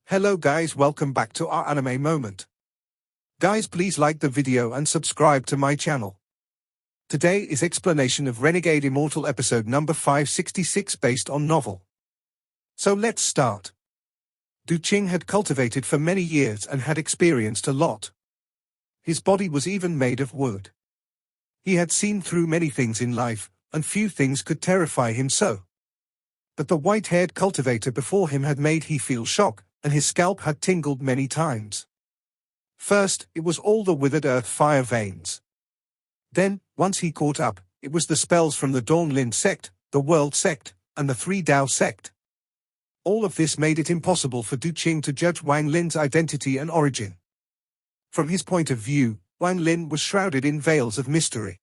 Hello guys, welcome back to our anime moment. Guys, please like the video and subscribe to my channel. Today is explanation of Renegade Immortal episode number 566 based on novel. So let's start. Duching had cultivated for many years and had experienced a lot. His body was even made of wood. He had seen through many things in life, and few things could terrify him so. But the white-haired cultivator before him had made he feel shock, and his scalp had tingled many times. First, it was all the withered earth fire veins. Then, once he caught up, it was the spells from the Duching sect, the World sect, and the Three Dao sect. All of this made it impossible for Duching to judge Wang Lin's identity and origin. From his point of view, Wang Lin was shrouded in veils of mystery.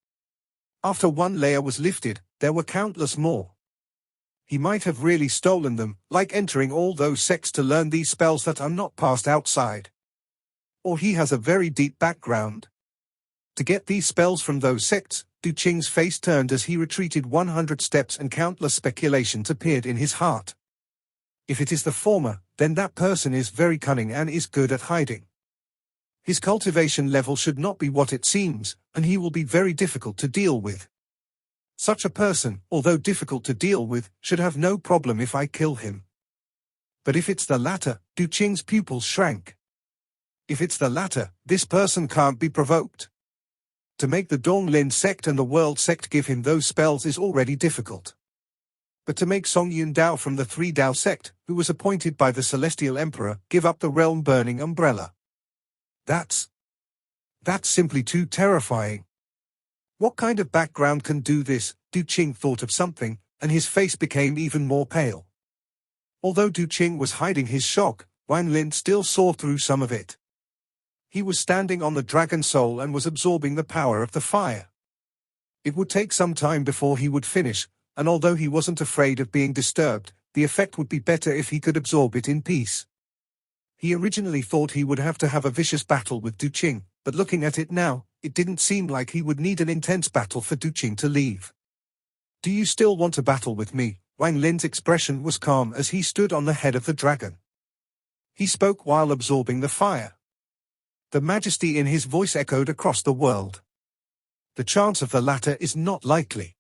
After one layer was lifted, there were countless more. He might have really stolen them, like entering all those sects to learn these spells that are not passed outside. Or he has a very deep background. To get these spells from those sects, Duching's face turned as he retreated 100 steps and countless speculations appeared in his heart. If it is the former, then that person is very cunning and is good at hiding. His cultivation level should not be what it seems, and he will be very difficult to deal with. Such a person, although difficult to deal with, should have no problem if I kill him. But if it's the latter, Duching's pupils shrank. If it's the latter, this person can't be provoked. To make the Duching sect and the World sect give him those spells is already difficult. But to make Song Yun Dao from the Three Dao sect, who was appointed by the Celestial Emperor, give up the realm-burning umbrella. That's simply too terrifying. What kind of background can do this? Duching thought of something, and his face became even more pale. Although Duching was hiding his shock, Wang Lin still saw through some of it. He was standing on the dragon soul and was absorbing the power of the fire. It would take some time before he would finish, and although he wasn't afraid of being disturbed, the effect would be better if he could absorb it in peace. He originally thought he would have to have a vicious battle with Duching, but looking at it now, it didn't seem like he would need an intense battle for Duching to leave. Do you still want to battle with me? Wang Lin's expression was calm as he stood on the head of the dragon. He spoke while absorbing the fire. The majesty in his voice echoed across the world. The chance of the latter is not likely.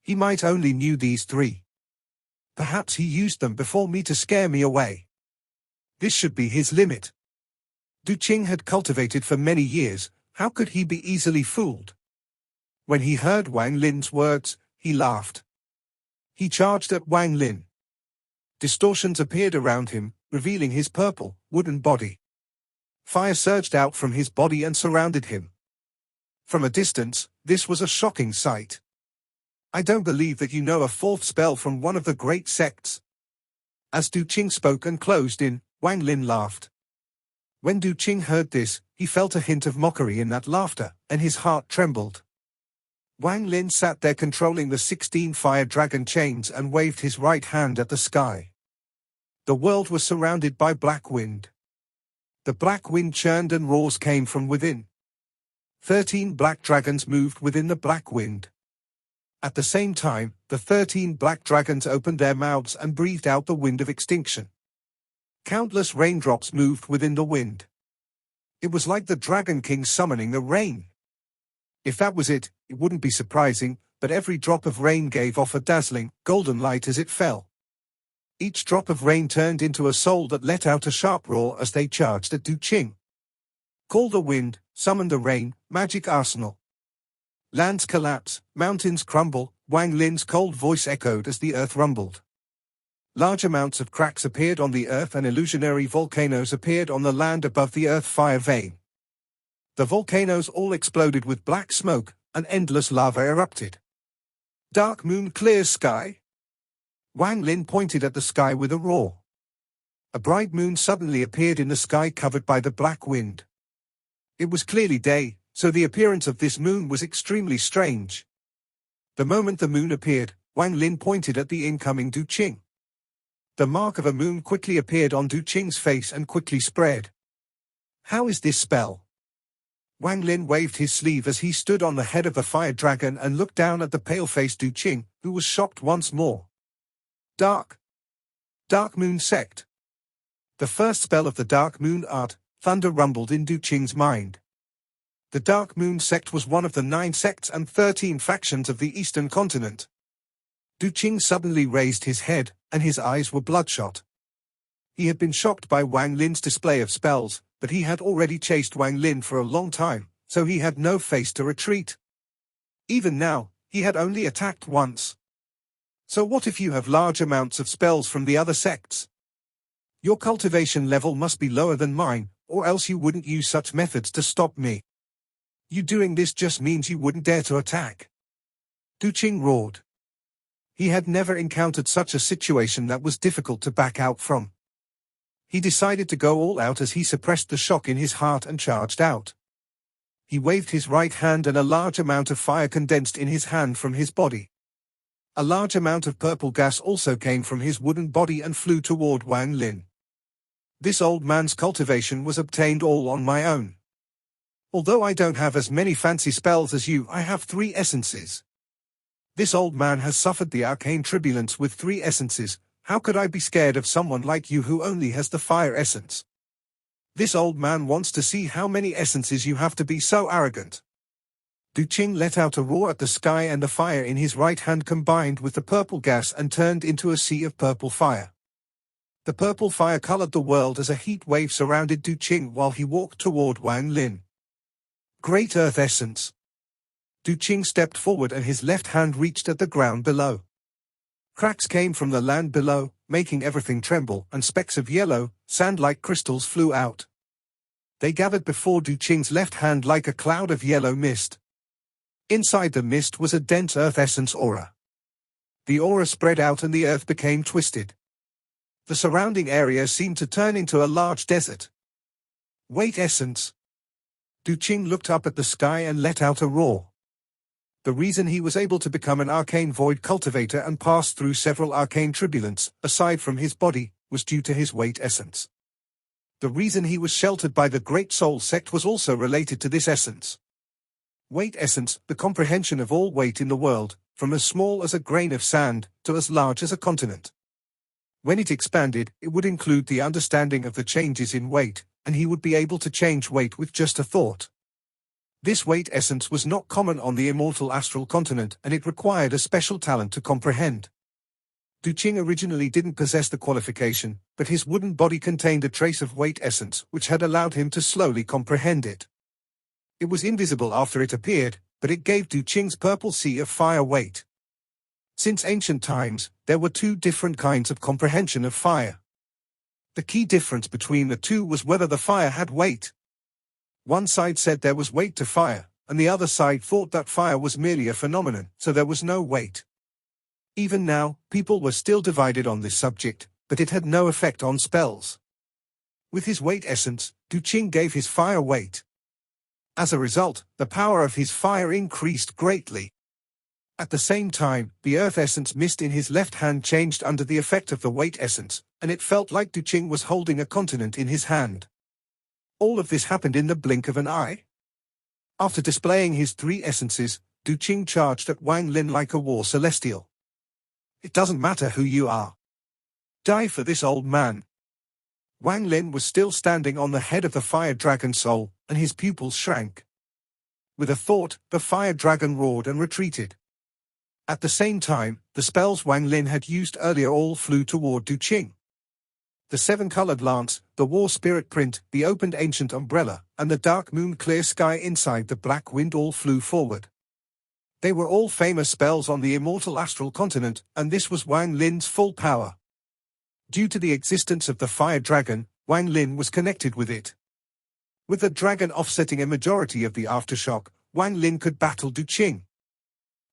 He might only knew these three. Perhaps he used them before me to scare me away. This should be his limit. Duching had cultivated for many years. How could he be easily fooled? When he heard Wang Lin's words, he laughed. He charged at Wang Lin. Distortions appeared around him, revealing his purple, wooden body. Fire surged out from his body and surrounded him. From a distance, this was a shocking sight. I don't believe that you know a fourth spell from one of the great sects. As Duching spoke and closed in, Wang Lin laughed. When Duching heard this, he felt a hint of mockery in that laughter, and his heart trembled. Wang Lin sat there controlling the 16 fire dragon chains and waved his right hand at the sky. The world was surrounded by black wind. The black wind churned and roars came from within. 13 black dragons moved within the black wind. At the same time, the 13 black dragons opened their mouths and breathed out the wind of extinction. Countless raindrops moved within the wind. It was like the Dragon King summoning the rain. If that was it, it wouldn't be surprising, but every drop of rain gave off a dazzling, golden light as it fell. Each drop of rain turned into a soul that let out a sharp roar as they charged at Duching. Call the wind, summon the rain, magic arsenal. Lands collapse, mountains crumble, Wang Lin's cold voice echoed as the earth rumbled. Large amounts of cracks appeared on the earth and illusionary volcanoes appeared on the land above the earth fire vein. The volcanoes all exploded with black smoke, and endless lava erupted. Dark moon clear sky? Wang Lin pointed at the sky with a roar. A bright moon suddenly appeared in the sky covered by the black wind. It was clearly day, so the appearance of this moon was extremely strange. The moment the moon appeared, Wang Lin pointed at the incoming Duching. The mark of a moon quickly appeared on Duching's face and quickly spread. How is this spell? Wang Lin waved his sleeve as he stood on the head of the fire dragon and looked down at the pale-faced Duching, who was shocked once more. Dark Moon Sect. The first spell of the Dark Moon art, thunder rumbled in Duching's mind. The Dark Moon sect was one of the 9 sects and 13 factions of the Eastern continent. Duching suddenly raised his head, and his eyes were bloodshot. He had been shocked by Wang Lin's display of spells, but he had already chased Wang Lin for a long time, so he had no face to retreat. Even now, he had only attacked once. So what if you have large amounts of spells from the other sects? Your cultivation level must be lower than mine, or else you wouldn't use such methods to stop me. You doing this just means you wouldn't dare to attack. Duching roared. He had never encountered such a situation that was difficult to back out from. He decided to go all out as he suppressed the shock in his heart and charged out. He waved his right hand and a large amount of fire condensed in his hand from his body. A large amount of purple gas also came from his wooden body and flew toward Wang Lin. This old man's cultivation was obtained all on my own. Although I don't have as many fancy spells as you, I have 3 essences. This old man has suffered the arcane turbulence with 3 essences. How could I be scared of someone like you who only has the fire essence? This old man wants to see how many essences you have to be so arrogant. Duching let out a roar at the sky, and the fire in his right hand combined with the purple gas and turned into a sea of purple fire. The purple fire colored the world as a heat wave surrounded Duching while he walked toward Wang Lin. Great Earth Essence. Duching stepped forward and his left hand reached at the ground below. Cracks came from the land below, making everything tremble, and specks of yellow, sand-like crystals flew out. They gathered before Duching's left hand like a cloud of yellow mist. Inside the mist was a dense earth essence aura. The aura spread out and the earth became twisted. The surrounding area seemed to turn into a large desert. Wait essence. Duching looked up at the sky and let out a roar. The reason he was able to become an arcane void cultivator and pass through several arcane turbulence, aside from his body, was due to his weight essence. The reason he was sheltered by the Great Soul sect was also related to this essence. Weight essence, the comprehension of all weight in the world, from as small as a grain of sand, to as large as a continent. When it expanded, it would include the understanding of the changes in weight, and he would be able to change weight with just a thought. This weight essence was not common on the immortal astral continent, and it required a special talent to comprehend. Duching originally didn't possess the qualification, but his wooden body contained a trace of weight essence, which had allowed him to slowly comprehend it. It was invisible after it appeared, but it gave Duching's purple sea of fire weight. Since ancient times, there were 2 different kinds of comprehension of fire. The key difference between the 2 was whether the fire had weight. One side said there was weight to fire, and the other side thought that fire was merely a phenomenon, so there was no weight. Even now, people were still divided on this subject, but it had no effect on spells. With his weight essence, Duching gave his fire weight. As a result, the power of his fire increased greatly. At the same time, the earth essence mist in his left hand changed under the effect of the weight essence, and it felt like Duching was holding a continent in his hand. All of this happened in the blink of an eye. After displaying his 3 essences, Duching charged at Wang Lin like a war celestial. It doesn't matter who you are. Die for this old man. Wang Lin was still standing on the head of the fire dragon soul, and his pupils shrank. With a thought, the fire dragon roared and retreated. At the same time, the spells Wang Lin had used earlier all flew toward Duching. The 7-colored lance, the war spirit print, the opened ancient umbrella, and the dark moon clear sky inside the black wind all flew forward. They were all famous spells on the immortal astral continent, and this was Wang Lin's full power. Due to the existence of the fire dragon, Wang Lin was connected with it. With the dragon offsetting a majority of the aftershock, Wang Lin could battle Duching.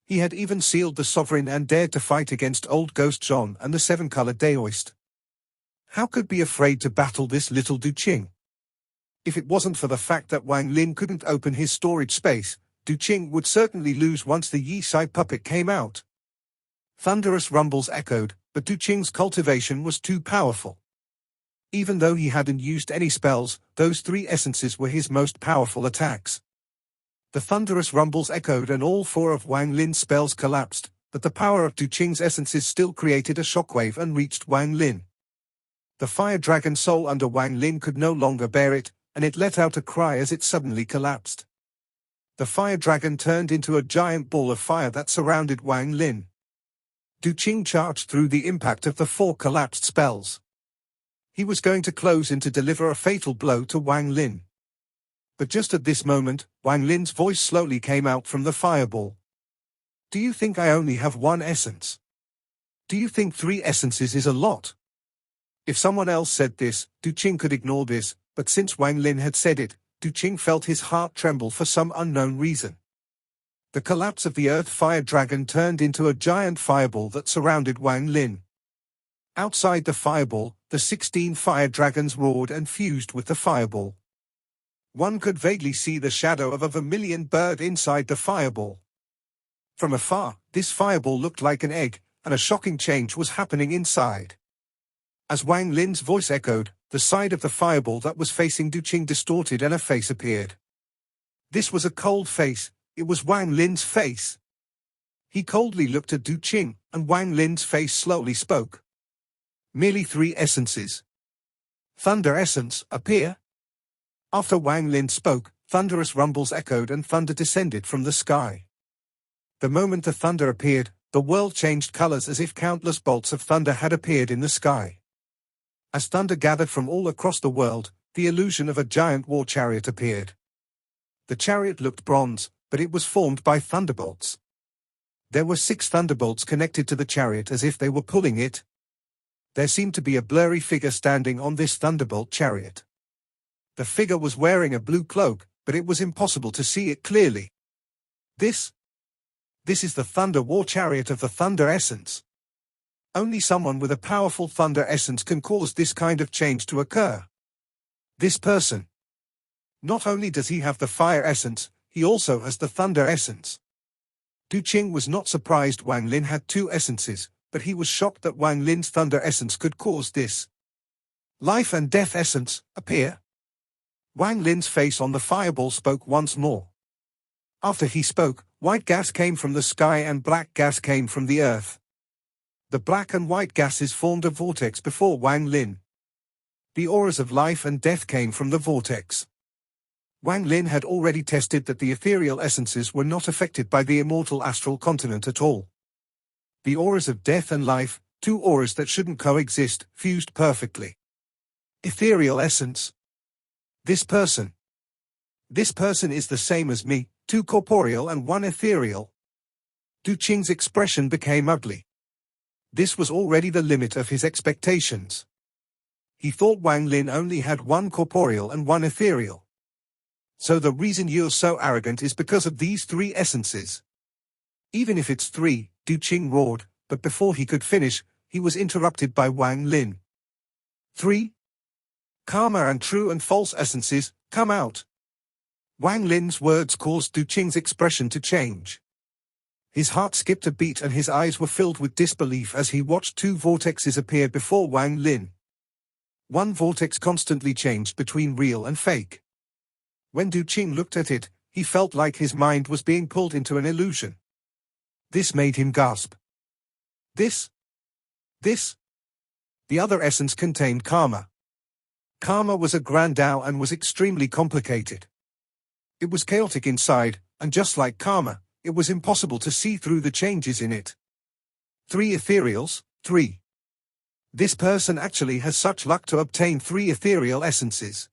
He had even sealed the sovereign and dared to fight against old Ghost John and the 7-colored Daoist. How could be afraid to battle this little Duching? If it wasn't for the fact that Wang Lin couldn't open his storage space, Duching would certainly lose once the Yi Sai puppet came out. Thunderous rumbles echoed, but Duching's cultivation was too powerful. Even though he hadn't used any spells, those 3 essences were his most powerful attacks. The thunderous rumbles echoed and all 4 of Wang Lin's spells collapsed, but the power of Duching's essences still created a shockwave and reached Wang Lin. The fire dragon soul under Wang Lin could no longer bear it, and it let out a cry as it suddenly collapsed. The fire dragon turned into a giant ball of fire that surrounded Wang Lin. Duching charged through the impact of the 4 collapsed spells. He was going to close in to deliver a fatal blow to Wang Lin. But just at this moment, Wang Lin's voice slowly came out from the fireball. Do you think I only have 1 essence? Do you think 3 essences is a lot? If someone else said this, Duching could ignore this, but since Wang Lin had said it, Duching felt his heart tremble for some unknown reason. The collapse of the earth fire dragon turned into a giant fireball that surrounded Wang Lin. Outside the fireball, the 16 fire dragons roared and fused with the fireball. One could vaguely see the shadow of a vermilion bird inside the fireball. From afar, this fireball looked like an egg, and a shocking change was happening inside. As Wang Lin's voice echoed, the side of the fireball that was facing Duching distorted and a face appeared. This was a cold face. It was Wang Lin's face. He coldly looked at Duching, and Wang Lin's face slowly spoke. Merely 3 essences. Thunder essence, appear. After Wang Lin spoke, thunderous rumbles echoed and thunder descended from the sky. The moment the thunder appeared, the world changed colors as if countless bolts of thunder had appeared in the sky. As thunder gathered from all across the world, the illusion of a giant war chariot appeared. The chariot looked bronze, but it was formed by thunderbolts. There were 6 thunderbolts connected to the chariot as if they were pulling it. There seemed to be a blurry figure standing on this thunderbolt chariot. The figure was wearing a blue cloak, but it was impossible to see it clearly. This is the Thunder War Chariot of the Thunder Essence. Only someone with a powerful Thunder Essence can cause this kind of change to occur. This person. Not only does he have the Fire Essence, he also has the Thunder Essence. Duching was not surprised Wang Lin had 2 essences, but he was shocked that Wang Lin's Thunder Essence could cause this. Life and Death Essence, appear. Wang Lin's face on the fireball spoke once more. After he spoke, white gas came from the sky and black gas came from the earth. The black and white gases formed a vortex before Wang Lin. The auras of life and death came from the vortex. Wang Lin had already tested that the ethereal essences were not affected by the immortal astral continent at all. The auras of death and life, 2 auras that shouldn't coexist, fused perfectly. Ethereal essence. This person is the same as me, 2 corporeal and 1 ethereal. Duching's expression became ugly. This was already the limit of his expectations. He thought Wang Lin only had 1 corporeal and 1 ethereal. So the reason you're so arrogant is because of these 3 essences. Even if it's 3, Duching roared, but before he could finish, he was interrupted by Wang Lin. 3. Karma and true and false essences, come out. Wang Lin's words caused Duching's expression to change. His heart skipped a beat and his eyes were filled with disbelief as he watched 2 vortexes appear before Wang Lin. 1 vortex constantly changed between real and fake. When Duching looked at it, he felt like his mind was being pulled into an illusion. This made him gasp. This. The other essence contained karma. Karma was a grand Tao and was extremely complicated. It was chaotic inside, and just like karma, it was impossible to see through the changes in it. 3 ethereals, 3. This person actually has such luck to obtain 3 ethereal essences.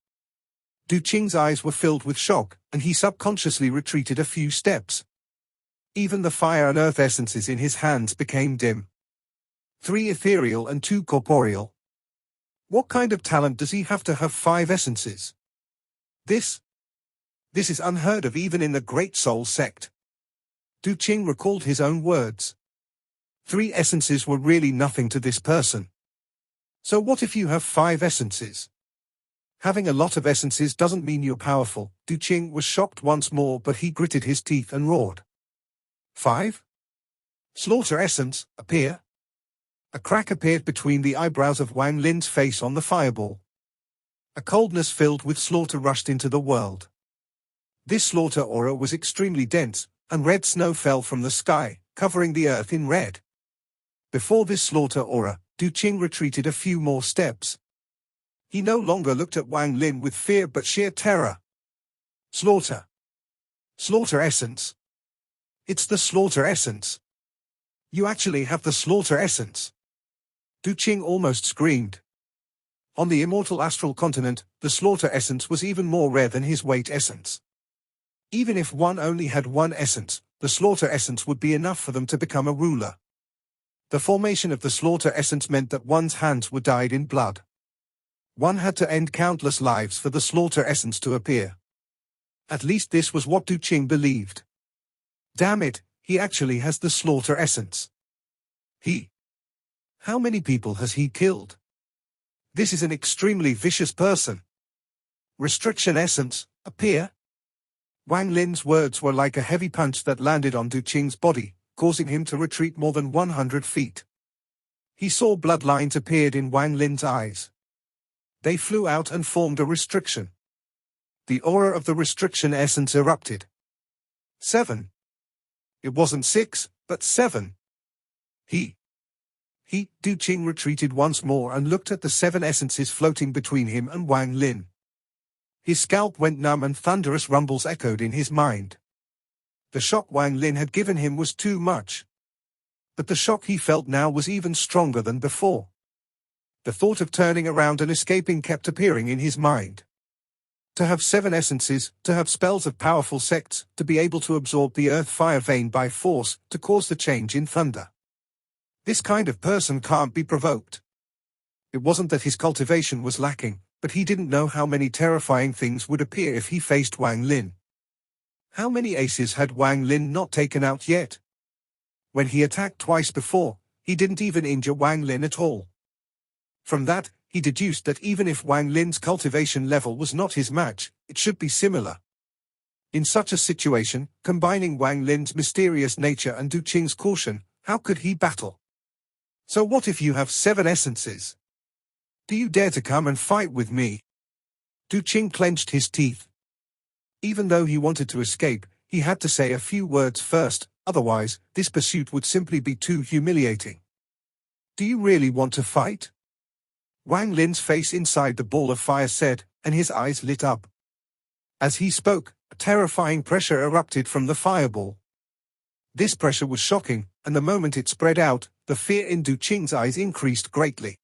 Duching's eyes were filled with shock, and he subconsciously retreated a few steps. Even the fire and earth essences in his hands became dim. 3 ethereal and 2 corporeal. What kind of talent does he have to have 5 essences? This is unheard of even in the Great Soul sect. Duching recalled his own words. 3 essences were really nothing to this person. So what if you have 5 essences? Having a lot of essences doesn't mean you're powerful. Duching was shocked once more, but he gritted his teeth and roared. 5. Slaughter essence, appear. A crack appeared between the eyebrows of Wang Lin's face on the fireball. A coldness filled with slaughter rushed into the world. This slaughter aura was extremely dense, and red snow fell from the sky, covering the earth in red. Before this slaughter aura, Duching retreated a few more steps. He no longer looked at Wang Lin with fear but sheer terror. Slaughter. Slaughter essence. It's the slaughter essence. You actually have the slaughter essence. Duching almost screamed. On the immortal astral continent, the slaughter essence was even more rare than his weight essence. Even if one only had one essence, the slaughter essence would be enough for them to become a ruler. The formation of the slaughter essence meant that one's hands were dyed in blood. One had to end countless lives for the slaughter essence to appear. At least this was what Duching believed. Damn it, he actually has the slaughter essence. How many people has he killed? This is an extremely vicious person. Restriction essence, appear? Wang Lin's words were like a heavy punch that landed on Duching's body, causing him to retreat more than 100 feet. He saw bloodlines appeared in Wang Lin's eyes. They flew out and formed a restriction. The aura of the restriction essence erupted. 7. It wasn't 6, but 7. Duching retreated once more and looked at the 7 essences floating between him and Wang Lin. His scalp went numb and thunderous rumbles echoed in his mind. The shock Wang Lin had given him was too much. But the shock he felt now was even stronger than before. The thought of turning around and escaping kept appearing in his mind. To have 7 essences, to have spells of powerful sects, to be able to absorb the earth fire vein by force, to cause the change in thunder. This kind of person can't be provoked. It wasn't that his cultivation was lacking, but he didn't know how many terrifying things would appear if he faced Wang Lin. How many aces had Wang Lin not taken out yet? When he attacked twice before, he didn't even injure Wang Lin at all. From that, he deduced that even if Wang Lin's cultivation level was not his match, it should be similar. In such a situation, combining Wang Lin's mysterious nature and Duching's caution, how could he battle? So what if you have 7 essences? Do you dare to come and fight with me? Duching clenched his teeth. Even though he wanted to escape, he had to say a few words first, otherwise, this pursuit would simply be too humiliating. Do you really want to fight? Wang Lin's face inside the ball of fire said, and his eyes lit up. As he spoke, a terrifying pressure erupted from the fireball. This pressure was shocking, and the moment it spread out, the fear in Duching's eyes increased greatly.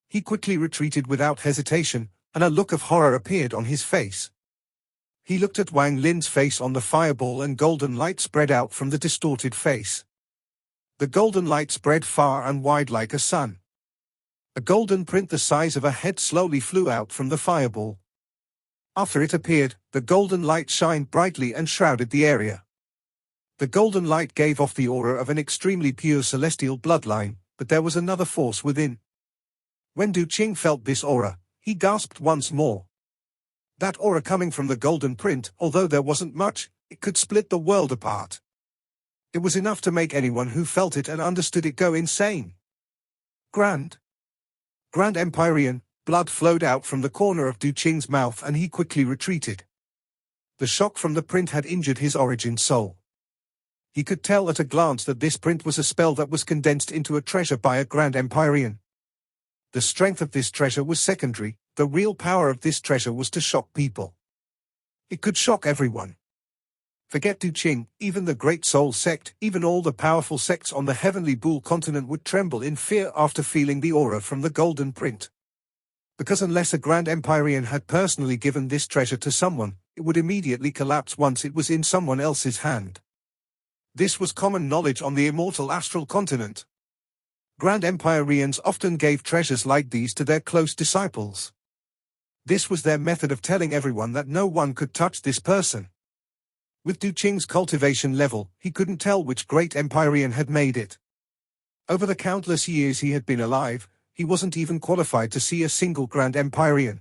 He quickly retreated without hesitation, and a look of horror appeared on his face. He looked at Wang Lin's face on the fireball and golden light spread out from the distorted face. The golden light spread far and wide like a sun. A golden print the size of a head slowly flew out from the fireball. After it appeared, the golden light shined brightly and shrouded the area. The golden light gave off the aura of an extremely pure celestial bloodline, but there was another force within. When Duching felt this aura, he gasped once more. That aura coming from the golden print, although there wasn't much, it could split the world apart. It was enough to make anyone who felt it and understood it go insane. Grand Empyrean, blood flowed out from the corner of Duching's mouth and he quickly retreated. The shock from the print had injured his origin soul. He could tell at a glance that this print was a spell that was condensed into a treasure by a Grand Empyrean. The strength of this treasure was secondary, the real power of this treasure was to shock people. It could shock everyone. Forget Duching, even the Great Soul sect, even all the powerful sects on the Heavenly Bull continent would tremble in fear after feeling the aura from the golden print. Because unless a Grand Empyrean had personally given this treasure to someone, it would immediately collapse once it was in someone else's hand. This was common knowledge on the immortal astral continent. Grand Empyreans often gave treasures like these to their close disciples. This was their method of telling everyone that no one could touch this person. With Duching's cultivation level, he couldn't tell which great Empyrean had made it. Over the countless years he had been alive, he wasn't even qualified to see a single Grand Empyrean.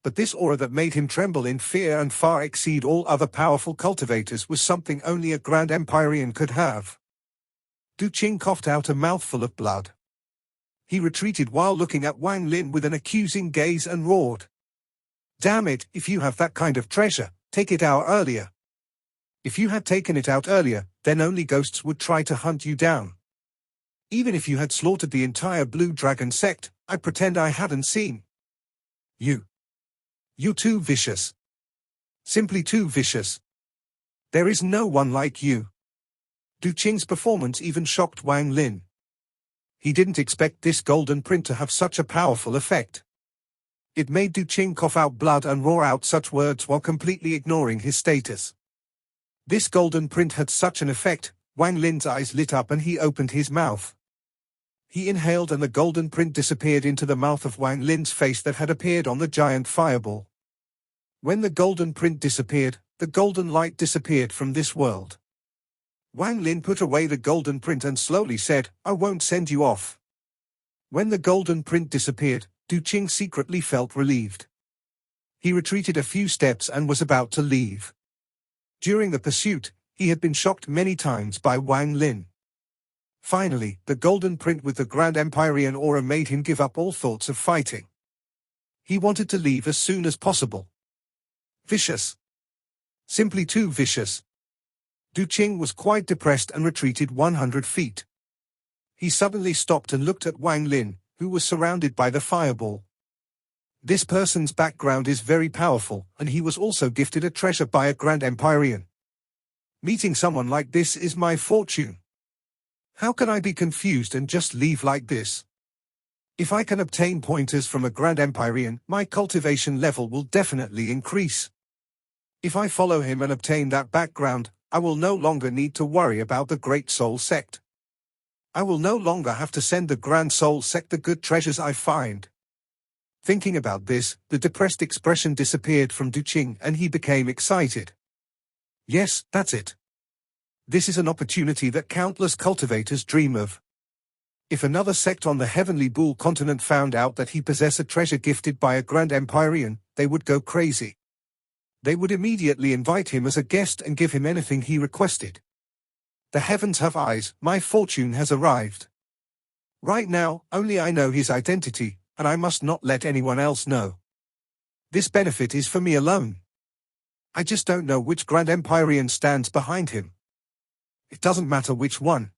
But this aura that made him tremble in fear and far exceed all other powerful cultivators was something only a Grand Empyrean could have. Duching coughed out a mouthful of blood. He retreated while looking at Wang Lin with an accusing gaze and roared. Damn it, if you have that kind of treasure, take it out earlier. If you had taken it out earlier, then only ghosts would try to hunt you down. Even if you had slaughtered the entire Blue Dragon sect, I'd pretend I hadn't seen. You're too vicious. Simply too vicious. There is no one like you. Duching's performance even shocked Wang Lin. He didn't expect this golden print to have such a powerful effect. It made Duching cough out blood and roar out such words while completely ignoring his status. This golden print had such an effect, Wang Lin's eyes lit up and he opened his mouth. He inhaled and the golden print disappeared into the mouth of Wang Lin's face that had appeared on the giant fireball. When the golden print disappeared, the golden light disappeared from this world. Wang Lin put away the golden print and slowly said, "I won't send you off." When the golden print disappeared, Duching secretly felt relieved. He retreated a few steps and was about to leave. During the pursuit, he had been shocked many times by Wang Lin. Finally, the golden print with the Grand Empyrean aura made him give up all thoughts of fighting. He wanted to leave as soon as possible. Vicious. Simply too vicious. Duching was quite depressed and retreated 100 feet. He suddenly stopped and looked at Wang Lin, who was surrounded by the fireball. This person's background is very powerful, and he was also gifted a treasure by a Grand Empyrean. Meeting someone like this is my fortune. How can I be confused and just leave like this? If I can obtain pointers from a Grand Empyrean, my cultivation level will definitely increase. If I follow him and obtain that background, I will no longer need to worry about the Great Soul Sect. I will no longer have to send the Grand Soul Sect the good treasures I find. Thinking about this, the depressed expression disappeared from Duching and he became excited. Yes, that's it. This is an opportunity that countless cultivators dream of. If another sect on the Heavenly Bull continent found out that he possessed a treasure gifted by a Grand Empyrean, they would go crazy. They would immediately invite him as a guest and give him anything he requested. The heavens have eyes, my fortune has arrived. Right now, only I know his identity, and I must not let anyone else know. This benefit is for me alone. I just don't know which Grand Empyrean stands behind him. It doesn't matter which one.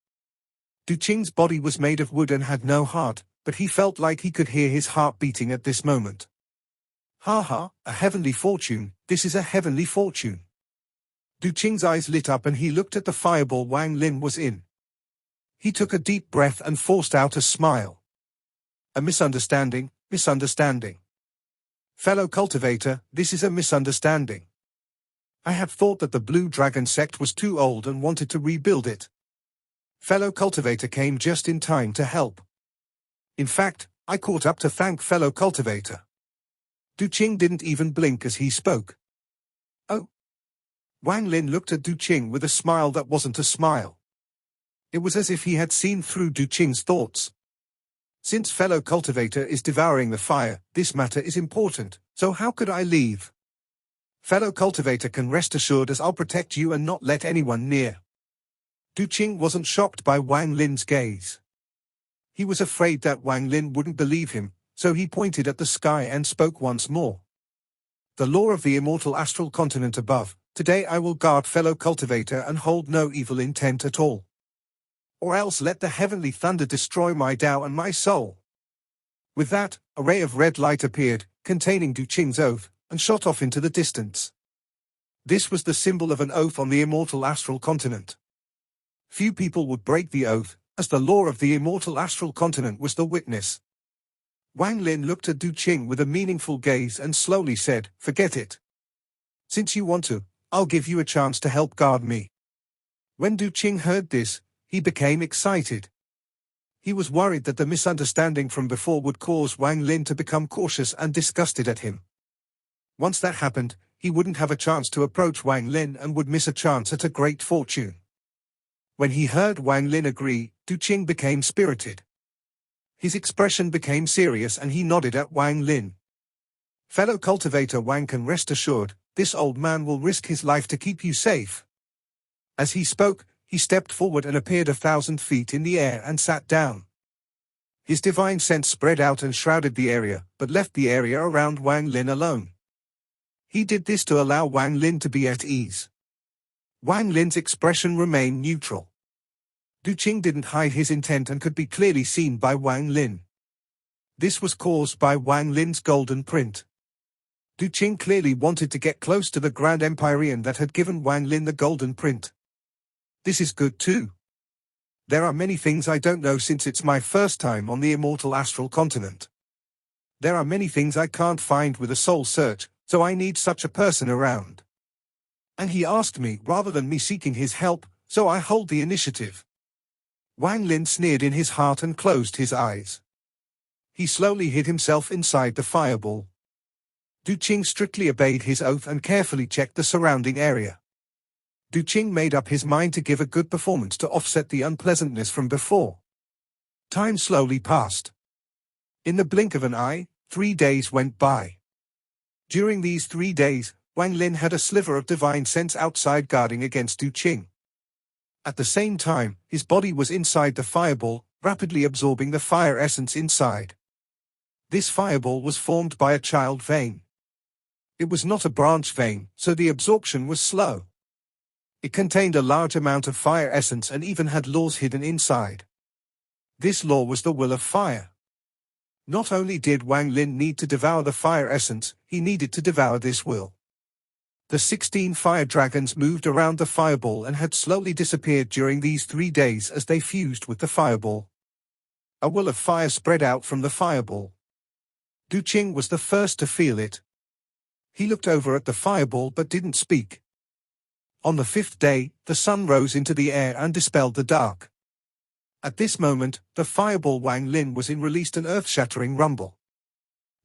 Duching's body was made of wood and had no heart, but he felt like he could hear his heart beating at this moment. Ha ha, a heavenly fortune, this is a heavenly fortune. Duching's eyes lit up and he looked at the fireball Wang Lin was in. He took a deep breath and forced out a smile. A misunderstanding, misunderstanding. Fellow cultivator, this is a misunderstanding. I had thought that the Blue Dragon sect was too old and wanted to rebuild it. Fellow cultivator came just in time to help. In fact, I caught up to thank fellow cultivator. Duching didn't even blink as he spoke. Oh. Wang Lin looked at Duching with a smile that wasn't a smile. It was as if he had seen through Duching's thoughts. Since fellow cultivator is devouring the fire, this matter is important, so how could I leave? Fellow cultivator can rest assured as I'll protect you and not let anyone near. Duching wasn't shocked by Wang Lin's gaze. He was afraid that Wang Lin wouldn't believe him, so he pointed at the sky and spoke once more. The law of the immortal astral continent above, today I will guard fellow cultivator and hold no evil intent at all. Or else let the heavenly thunder destroy my Tao and my soul. With that, a ray of red light appeared, containing Duching's oath, and shot off into the distance. This was the symbol of an oath on the immortal astral continent. Few people would break the oath, as the law of the immortal astral continent was the witness. Wang Lin looked at Duching with a meaningful gaze and slowly said, "Forget it. Since you want to, I'll give you a chance to help guard me." When Duching heard this, he became excited. He was worried that the misunderstanding from before would cause Wang Lin to become cautious and disgusted at him. Once that happened, he wouldn't have a chance to approach Wang Lin and would miss a chance at a great fortune. When he heard Wang Lin agree, Duching became spirited. His expression became serious and he nodded at Wang Lin. Fellow cultivator Wang can rest assured, this old man will risk his life to keep you safe. As he spoke, he stepped forward and appeared 1,000 feet in the air and sat down. His divine sense spread out and shrouded the area, but left the area around Wang Lin alone. He did this to allow Wang Lin to be at ease. Wang Lin's expression remained neutral. Duching didn't hide his intent and could be clearly seen by Wang Lin. This was caused by Wang Lin's golden print. Duching clearly wanted to get close to the Grand Empyrean that had given Wang Lin the golden print. This is good too. There are many things I don't know since it's my first time on the immortal astral continent. There are many things I can't find with a soul search, so I need such a person around. And he asked me rather than me seeking his help, so I hold the initiative. Wang Lin sneered in his heart and closed his eyes. He slowly hid himself inside the fireball. Duching strictly obeyed his oath and carefully checked the surrounding area. Duching made up his mind to give a good performance to offset the unpleasantness from before. Time slowly passed. In the blink of an eye, 3 days went by. During these 3 days, Wang Lin had a sliver of divine sense outside guarding against Duching. At the same time, his body was inside the fireball, rapidly absorbing the fire essence inside. This fireball was formed by a child vein. It was not a branch vein, so the absorption was slow. It contained a large amount of fire essence and even had laws hidden inside. This law was the will of fire. Not only did Wang Lin need to devour the fire essence, he needed to devour this will. The 16 fire dragons moved around the fireball and had slowly disappeared during these 3 days as they fused with the fireball. A will of fire spread out from the fireball. Duching was the first to feel it. He looked over at the fireball but didn't speak. On the 5th day, the sun rose into the air and dispelled the dark. At this moment, the fireball Wang Lin was in released an earth-shattering rumble.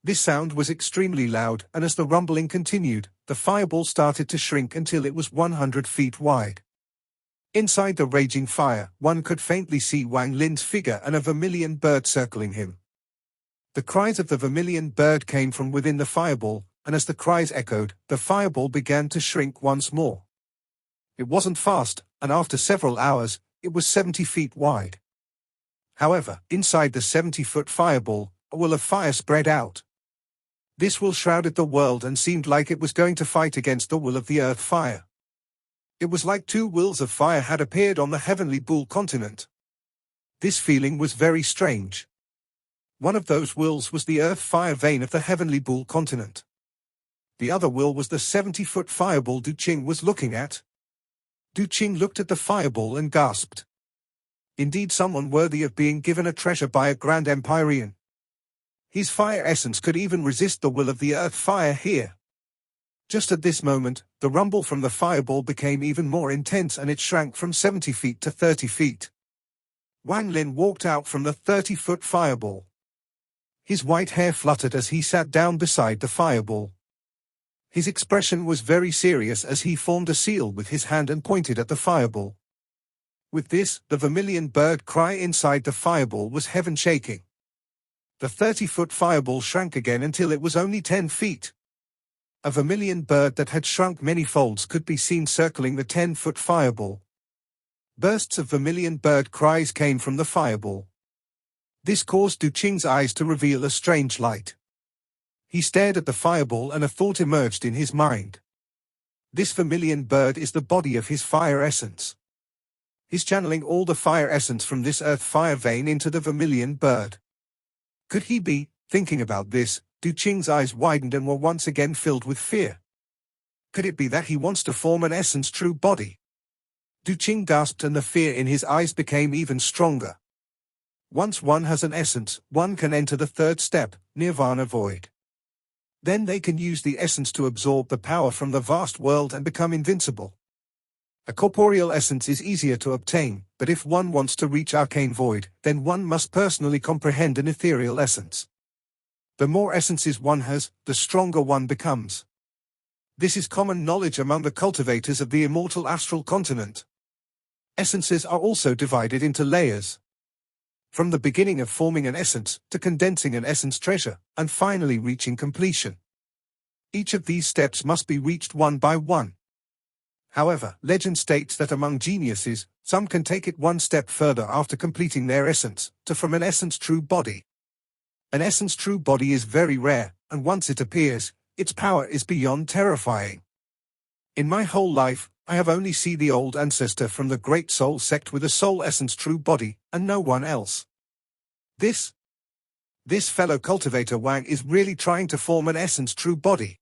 This sound was extremely loud, and as the rumbling continued, the fireball started to shrink until it was 100 feet wide. Inside the raging fire, one could faintly see Wang Lin's figure and a vermilion bird circling him. The cries of the vermilion bird came from within the fireball, and as the cries echoed, the fireball began to shrink once more. It wasn't fast, and after several hours, it was 70 feet wide. However, inside the 70-foot fireball, a will of fire spread out. This will shrouded the world and seemed like it was going to fight against the will of the earth fire. It was like 2 wills of fire had appeared on the heavenly bull continent. This feeling was very strange. One of those wills was the earth fire vein of the heavenly bull continent. The other will was the 70-foot fireball Duching was looking at. Duching looked at the fireball and gasped. Indeed, someone worthy of being given a treasure by a Grand Empyrean. His fire essence could even resist the will of the earth fire here. Just at this moment, the rumble from the fireball became even more intense and it shrank from 70 feet to 30 feet. Wang Lin walked out from the 30-foot fireball. His white hair fluttered as he sat down beside the fireball. His expression was very serious as he formed a seal with his hand and pointed at the fireball. With this, the vermilion bird cry inside the fireball was heaven-shaking. The 30-foot fireball shrank again until it was only 10 feet. A vermilion bird that had shrunk many folds could be seen circling the 10-foot fireball. Bursts of vermilion bird cries came from the fireball. This caused Duching's eyes to reveal a strange light. He stared at the fireball and a thought emerged in his mind. This vermilion bird is the body of his fire essence. He's channeling all the fire essence from this earth fire vein into the vermilion bird. Could he be, thinking about this, Duching's eyes widened and were once again filled with fear. Could it be that he wants to form an essence true body? Duching gasped and the fear in his eyes became even stronger. Once one has an essence, one can enter the 3rd step, Nirvana Void. Then they can use the essence to absorb the power from the vast world and become invincible. A corporeal essence is easier to obtain, but if one wants to reach arcane void, then one must personally comprehend an ethereal essence. The more essences one has, the stronger one becomes. This is common knowledge among the cultivators of the immortal astral continent. Essences are also divided into layers. From the beginning of forming an essence, to condensing an essence treasure, and finally reaching completion. Each of these steps must be reached one by one. However, legend states that among geniuses, some can take it one step further after completing their essence, to form an essence true body. An essence true body is very rare, and once it appears, its power is beyond terrifying. In my whole life, I have only seen the old ancestor from the Great Soul sect with a soul essence true body, and no one else. This fellow cultivator Wang is really trying to form an essence true body.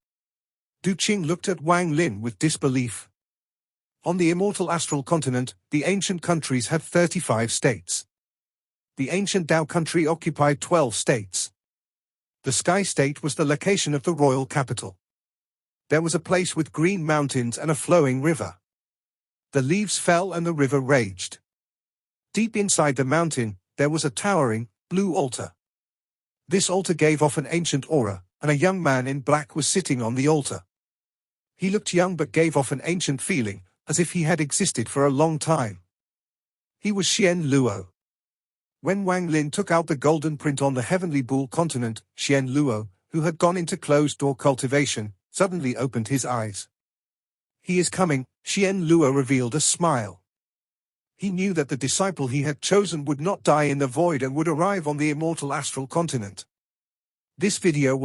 Duching looked at Wang Lin with disbelief. On the immortal astral continent, the ancient countries had 35 states. The ancient Dao country occupied 12 states. The Sky State was the location of the royal capital. There was a place with green mountains and a flowing river. The leaves fell and the river raged. Deep inside the mountain, there was a towering, blue altar. This altar gave off an ancient aura, and a young man in black was sitting on the altar. He looked young but gave off an ancient feeling, as if he had existed for a long time. He was Xian Luo. When Wang Lin took out the golden print on the heavenly bull continent, Xian Luo, who had gone into closed-door cultivation, suddenly opened his eyes. "He is coming," Xian Luo revealed a smile. He knew that the disciple he had chosen would not die in the void and would arrive on the immortal astral continent. This video